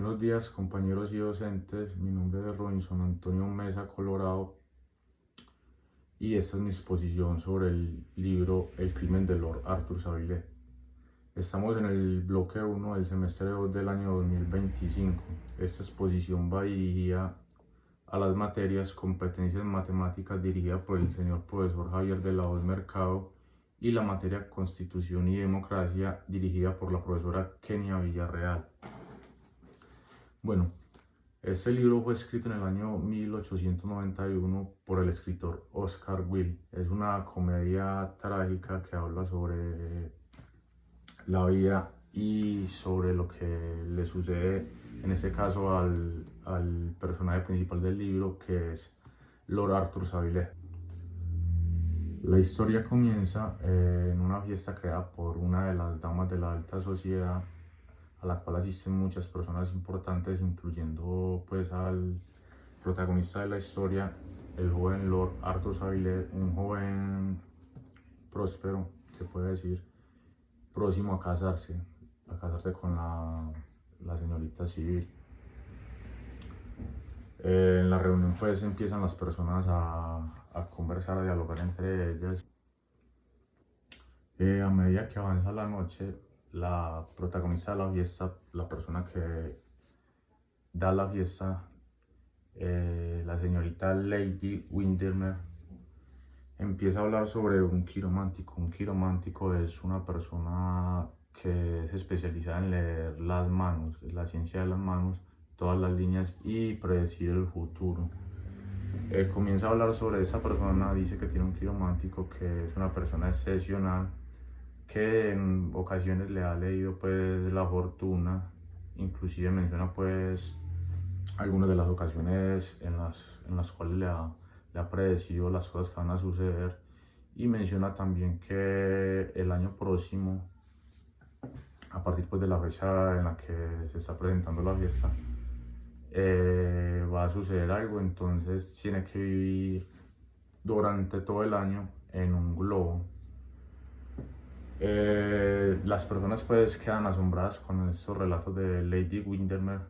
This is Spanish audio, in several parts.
Buenos días, compañeros y docentes. Mi nombre es Robinson Antonio Mesa Colorado y esta es mi exposición sobre el libro El crimen de Lord Arthur Savile. Estamos en el bloque 1 del semestre 2 del año 2025. Esta exposición va dirigida a las materias Competencias Matemáticas, dirigida por el señor profesor Javier de la Hoz Mercado, y la materia Constitución y Democracia, dirigida por la profesora Kenia Villarreal. Bueno, este libro fue escrito en el año 1891 por el escritor Oscar Wilde. Es una comedia trágica que habla sobre la vida y sobre lo que le sucede, en este caso, al personaje principal del libro, que es Lord Arthur Savile. La historia comienza en una fiesta creada por una de las damas de la alta sociedad, a la cual asisten muchas personas importantes, incluyendo pues al protagonista de la historia, el joven Lord Arthur Savile, un joven próspero, se puede decir, próximo a casarse con la señorita civil. En la reunión pues empiezan las personas a conversar, a dialogar entre ellas. A medida que avanza la noche, la protagonista de la fiesta, la persona que da la fiesta, la señorita Lady Windermere, empieza a hablar sobre un quiromántico. Un quiromántico es una persona que es especializada en leer las manos, la ciencia de las manos, todas las líneas y predecir el futuro. Comienza a hablar sobre esta persona, dice que tiene un quiromántico, que es una persona excepcional, que en ocasiones le ha leído pues la fortuna, inclusive menciona pues algunas de las ocasiones en las cuales le ha predecido las cosas que van a suceder, y menciona también que el año próximo, a partir pues de la fecha en la que se está presentando la fiesta, va a suceder algo. Entonces tiene que vivir durante todo el año en un globo. Las personas pues quedan asombradas con estos relatos de Lady Windermere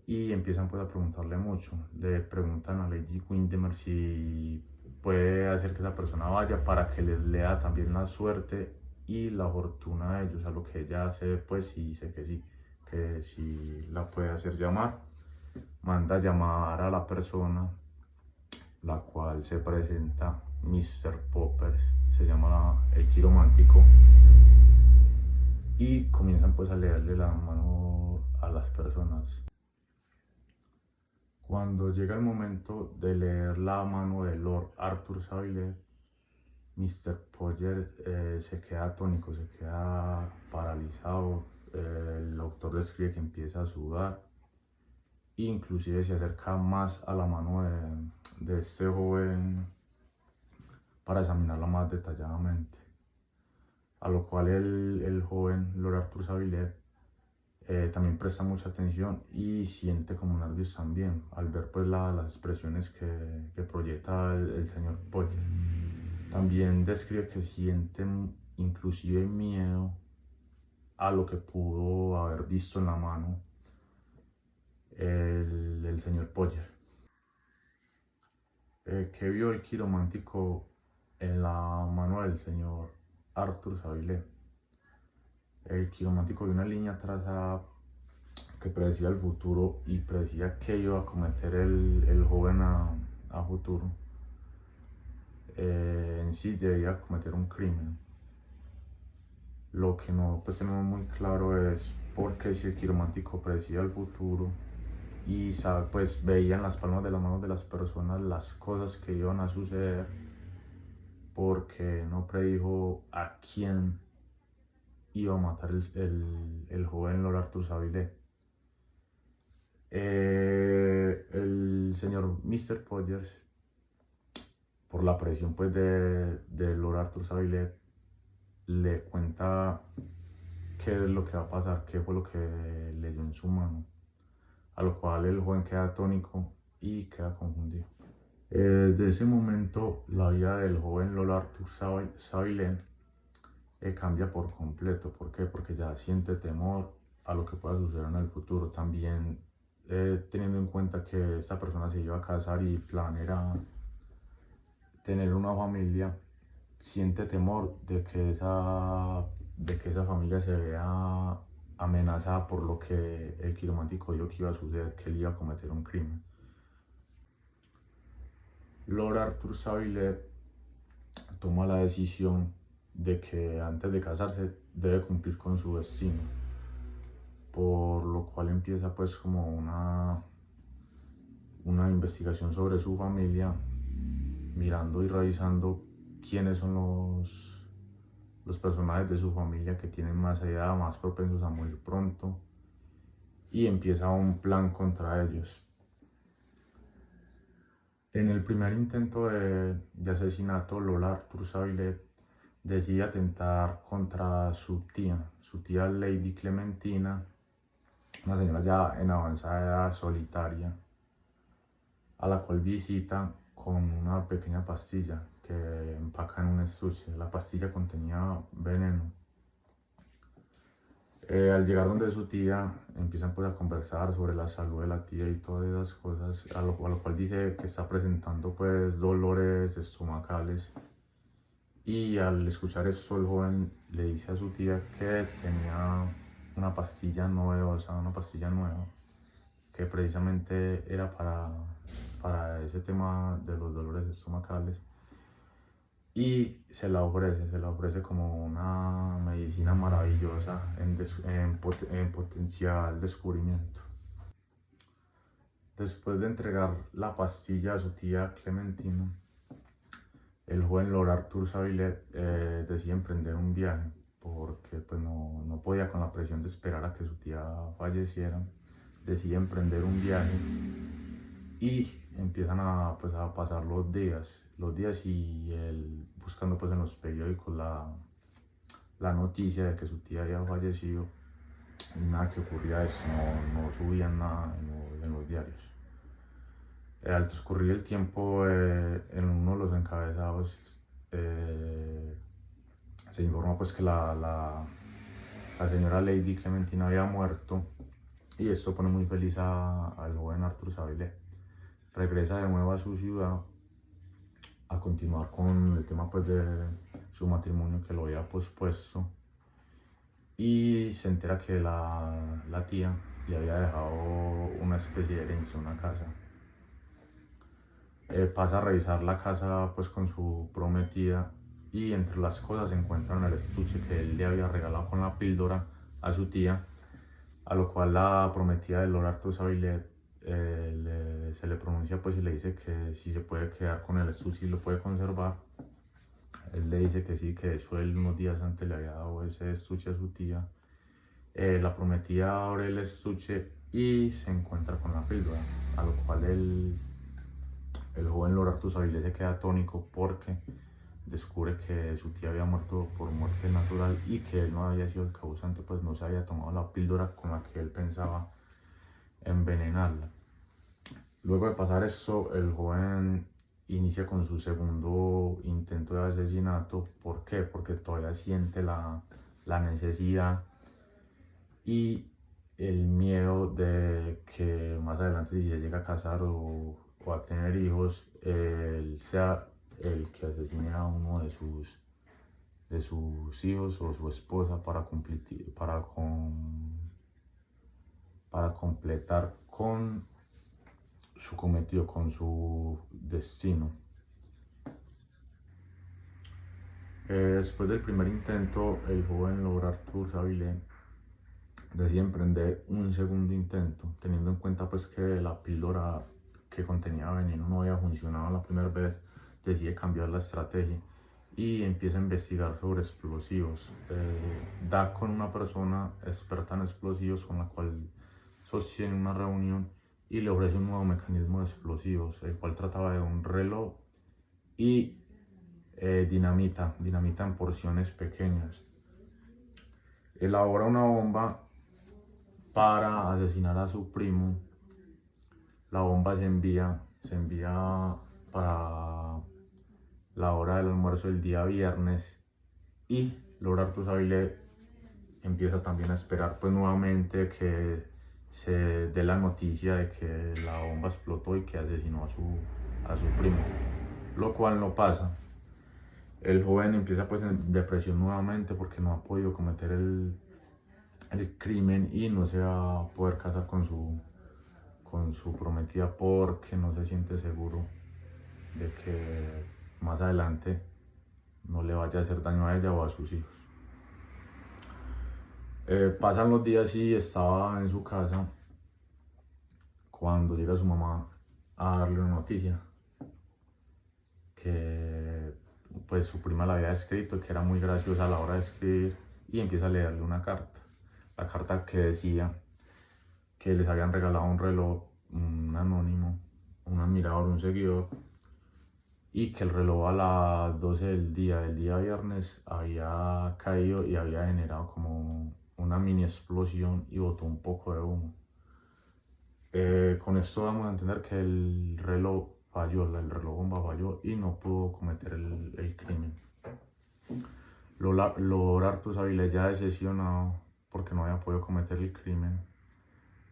y empiezan pues a preguntarle mucho. Le preguntan a Lady Windermere si puede hacer que esa persona vaya para que les lea también la suerte y la fortuna de ellos. A lo que ella hace pues sí, dice que sí la puede hacer llamar. Manda llamar a la persona, la cual se presenta Mr. Poppers, se llama el quiromántico, y comienzan pues a leerle la mano a las personas. Cuando llega el momento de leer la mano de Lord Arthur Savile, Mr. Potter se queda atónico, se queda paralizado. El autor describe que empieza a sudar, inclusive se acerca más a la mano de este joven para examinarla más detalladamente. A lo cual el joven Lord Arthur Savile también presta mucha atención y siente como nervios también al ver pues las expresiones que proyecta el señor Potter. También describe que siente inclusive miedo a lo que pudo haber visto en la mano el señor Potter. ¿Qué vio el quiromántico en la mano del señor Arthur Savile? El quiromántico vio una línea trazada que predecía el futuro y predecía que iba a cometer el joven a futuro. En sí debía cometer un crimen. Lo que no pues tenemos muy claro es porque si el quiromántico predecía el futuro y pues veía en las palmas de las manos de las personas las cosas que iban a suceder, porque no predijo a quién iba a matar el joven Lord Arthur Savile. El señor Mr. Potter, por la presión pues de Lord Arthur Savile, le cuenta qué es lo que va a pasar, qué fue lo que leyó en su mano, a lo cual el joven queda atónico y queda confundido. Desde ese momento la vida del joven Lord Arthur Savile cambia por completo. ¿Por qué? Porque ya siente temor, a lo que pueda suceder en el futuro. También teniendo en cuenta que esta persona se iba a casar y el plan era tener una familia, siente temor de que esa familia se vea amenazada por lo que el quiromático dijo que iba a suceder, que él iba a cometer un crimen. Lord Arthur Savile toma la decisión de que antes de casarse debe cumplir con su destino, por lo cual empieza pues como una investigación sobre su familia, mirando y revisando quiénes son los personajes de su familia que tienen más edad, más propensos a morir pronto, y empieza un plan contra ellos. En el primer intento de asesinato, Lord Arthur Savile decide atentar contra su tía Lady Clementina, una señora ya en avanzada edad, solitaria, a la cual visita con una pequeña pastilla que empaca en un estuche. La pastilla contenía veneno. Al llegar donde su tía, empiezan pues a conversar sobre la salud de la tía y todas esas cosas, a lo cual dice que está presentando pues dolores estomacales, y al escuchar eso el joven le dice a su tía que tenía una pastilla nueva, que precisamente era para ese tema de los dolores estomacales, y se la ofrece como una medicina maravillosa en potencial descubrimiento. Después de entregar la pastilla a su tía Clementina, el joven Lord Arthur Savile decide emprender un viaje, porque pues no podía con la presión de esperar a que su tía falleciera. Decide emprender un viaje y empiezan a pasar los días, y él buscando pues en los periódicos la noticia de que su tía había fallecido, y nada que ocurría eso, no subían nada en los diarios. Al transcurrir el tiempo, en uno de los encabezados se informa pues que la señora Lady Clementina había muerto, y esto pone muy feliz al joven Arthur Savile. Regresa de nuevo a su ciudad a continuar con el tema pues de su matrimonio, que lo había pospuesto, y se entera que la tía le había dejado una especie de herencia, una casa. Pasa a revisar la casa pues con su prometida, y entre las cosas se encuentran el estuche que él le había regalado con la píldora a su tía, a lo cual la prometida de Lord Arthur Savile se le pronuncia pues y le dice que si se puede quedar con el estuche y lo puede conservar. Él le dice que sí, que de hecho él unos días antes le había dado ese estuche a su tía. La prometida abre el estuche y se encuentra con la píldora, a lo cual el joven Lord Arthur Savile se queda atónico, porque descubre que su tía había muerto por muerte natural y que él no había sido el causante, pues no se había tomado la píldora con la que él pensaba envenenarla. Luego de pasar esto, el joven inicia con su segundo intento de asesinato. ¿Por qué? Porque todavía siente la necesidad y el miedo de que más adelante, si se llega a casar o a tener hijos, él sea el que asesine a uno de sus hijos o su esposa para completar con su cometido, con su destino. Después del primer intento, el joven Lord Arthur Savile decide emprender un segundo intento, teniendo en cuenta pues que la píldora que contenía veneno no había funcionado la primera vez. Decide cambiar la estrategia y empieza a investigar sobre explosivos. Da con una persona experta en explosivos, con la cual sostiene una reunión y le ofrece un nuevo mecanismo de explosivos, el cual trataba de un reloj y dinamita en porciones pequeñas. Elabora una bomba para asesinar a su primo. La bomba se envía para la hora del almuerzo del día viernes, y Lord Arthur Savile empieza también a esperar pues nuevamente que se dé la noticia de que la bomba explotó y que asesinó a su primo, lo cual no pasa. El joven empieza pues en depresión nuevamente porque no ha podido cometer el crimen y no se va a poder casar con su prometida porque no se siente seguro de que más adelante no le vaya a hacer daño a ella o a sus hijos. Pasan los días y estaba en su casa cuando llega su mamá a darle una noticia que pues su prima le había escrito, que era muy graciosa a la hora de escribir, y empieza a leerle una carta. La carta que decía que les habían regalado un reloj, un anónimo, un admirador, un seguidor, y que el reloj a las 12 del día viernes, había caído y había generado como una mini explosión y botó un poco de humo. Con esto vamos a entender que el reloj falló, el reloj bomba falló y no pudo cometer el crimen. Lord Arthur Savile, ya decepcionado porque no había podido cometer el crimen,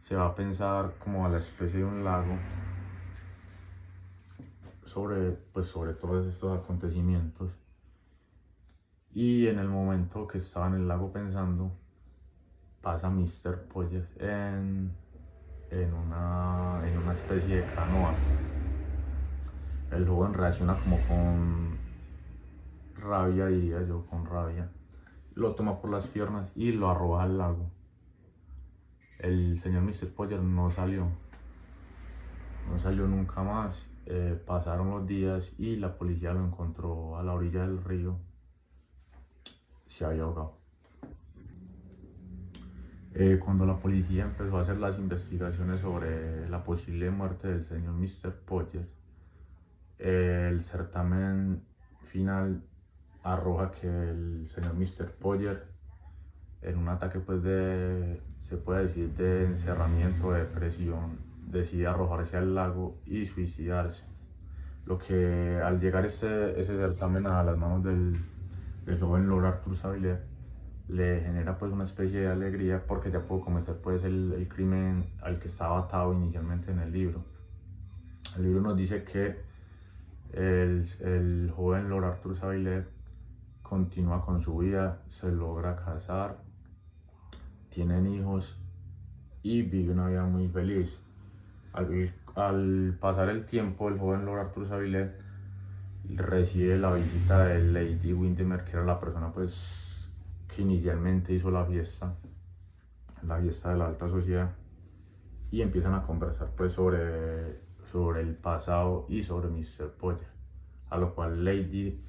se va a pensar como a la especie de un lago sobre todos estos acontecimientos, y en el momento que estaba en el lago pensando, pasa Mr. Poller en una especie de canoa. El joven reacciona como con rabia, diría yo, con rabia. Lo toma por las piernas y lo arroja al lago. El señor Mr. Poller no salió nunca más. Pasaron los días y la policía lo encontró a la orilla del río. Se había ahogado. Cuando la policía empezó a hacer las investigaciones sobre la posible muerte del señor Mr. Poller, el certamen final arroja que el señor Mr. Poller, en un ataque pues se puede decir de encerramiento, de depresión, decide arrojarse al lago y suicidarse. Lo que al llegar ese certamen a las manos del joven Lord Arthur Savile, le genera pues una especie de alegría porque ya pudo cometer pues el crimen al que estaba atado inicialmente en el libro. El libro nos dice que el joven Lord Arthur Savile continúa con su vida, se logra casar, tienen hijos y vive una vida muy feliz. Al pasar el tiempo, el joven Lord Arthur Savile recibe la visita de Lady Windermere, que era la persona pues que inicialmente hizo la fiesta de la alta sociedad, y empiezan a conversar pues sobre el pasado y sobre Mr. Poller, a lo cual Lady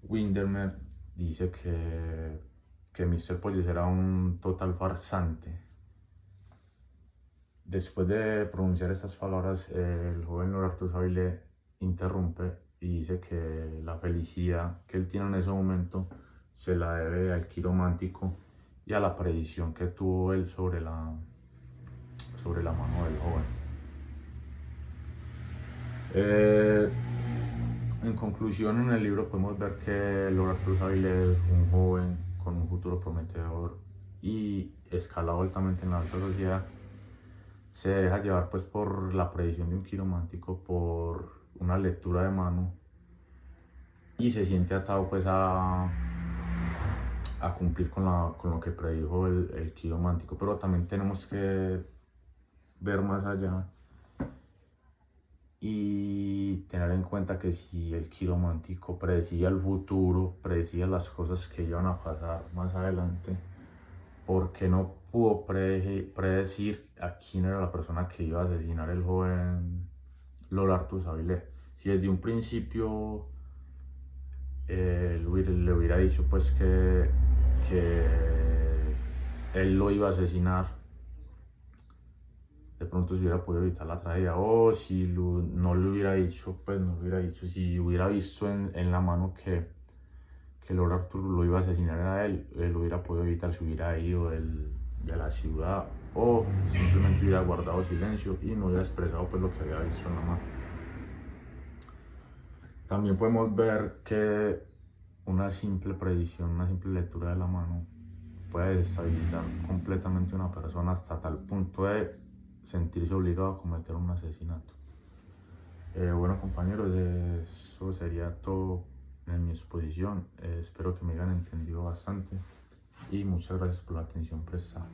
Windermere dice que Mr. Poller era un total farsante. Después de pronunciar estas palabras, el joven Lord Arthur Savile interrumpe y dice que la felicidad que él tiene en ese momento se la debe al quiromántico y a la predicción que tuvo él sobre la mano del joven. En conclusión, en el libro podemos ver que Lord Arthur Savile es un joven con un futuro prometedor y escalado altamente en la alta sociedad. Se deja llevar pues por la predicción de un quiromántico, por una lectura de mano, y se siente atado pues a cumplir con lo que predijo el quiromántico. Pero también tenemos que ver más allá y tener en cuenta que si el quiromántico predecía el futuro, predecía las cosas que iban a pasar más adelante, ¿por qué no pudo predecir a quién era la persona que iba a asesinar el joven Lord Arthur Savile? Si desde un principio le hubiera dicho pues que él lo iba a asesinar, de pronto se hubiera podido evitar la tragedia. O si no le hubiera dicho, pues no hubiera dicho, si hubiera visto en la mano que Lord Arthur lo iba a asesinar a él hubiera podido evitar, se hubiera ido de la ciudad, o simplemente hubiera guardado silencio y no hubiera expresado pues lo que había visto en la mano. También podemos ver que una simple predicción, una simple lectura de la mano puede desestabilizar completamente a una persona hasta tal punto de sentirse obligado a cometer un asesinato. Bueno compañeros, eso sería todo en mi exposición. Espero que me hayan entendido bastante y muchas gracias por la atención prestada.